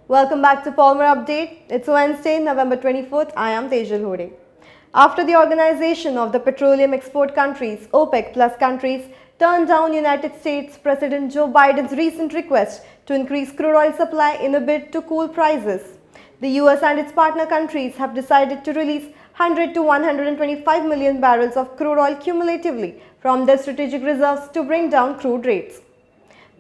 Welcome back to Polymer Update. It's Wednesday, November 24th. I am Tejal Hode. After the Organization of the Petroleum Export Countries, OPEC plus countries, turned down United States President Joe Biden's recent request to increase crude oil supply in a bid to cool prices, the US and its partner countries have decided to release 100 to 125 million barrels of crude oil cumulatively from their strategic reserves to bring down crude rates.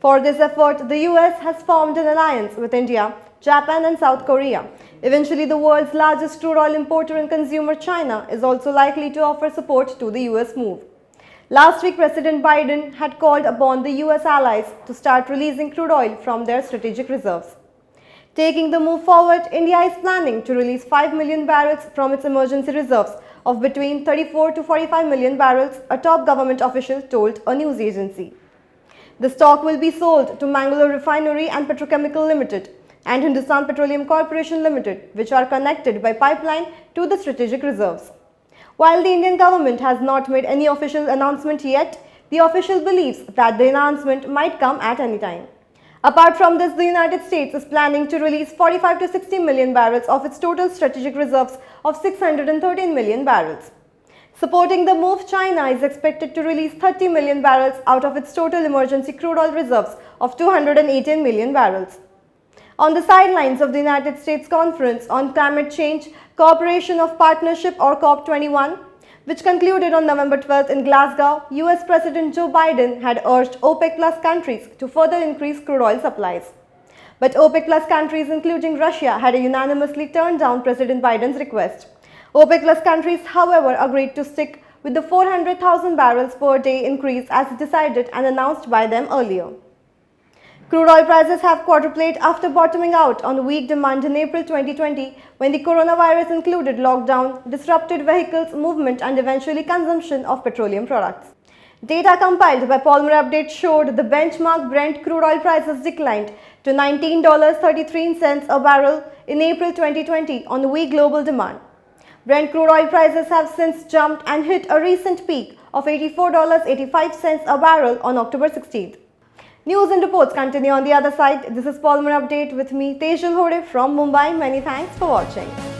For this effort, the US has formed an alliance with India, Japan and South Korea. Eventually, the world's largest crude oil importer and consumer, China, is also likely to offer support to the US move. Last week, President Biden had called upon the US allies to start releasing crude oil from their strategic reserves. Taking the move forward, India is planning to release 5 million barrels from its emergency reserves of between 34 to 45 million barrels, a top government official told a news agency. The stock will be sold to Mangalore Refinery and Petrochemical Limited and Hindustan Petroleum Corporation Limited, which are connected by pipeline to the strategic reserves. While the Indian government has not made any official announcement yet, the official believes that the announcement might come at any time. Apart from this, the United States is planning to release 45 to 60 million barrels of its total strategic reserves of 613 million barrels. Supporting the move, China is expected to release 30 million barrels out of its total emergency crude oil reserves of 218 million barrels. On the sidelines of the United States Conference on Climate Change, Cooperation of Partnership or COP21, which concluded on November 12th in Glasgow, US President Joe Biden had urged OPEC plus countries to further increase crude oil supplies. But OPEC plus countries, including Russia, had unanimously turned down President Biden's request. OPEC plus countries, however, agreed to stick with the 400,000 barrels per day increase as decided and announced by them earlier. Crude oil prices have quadrupled after bottoming out on weak demand in April 2020 when the coronavirus included lockdown, disrupted vehicles movement and eventually consumption of petroleum products. Data compiled by Polymer Update showed the benchmark Brent crude oil prices declined to $19.33 a barrel in April 2020 on weak global demand. Brent crude oil prices have since jumped and hit a recent peak of $84.85 a barrel on October 16th. News and reports continue on the other side. This is Polymer Update with me, Tejal Hode from Mumbai. Many thanks for watching.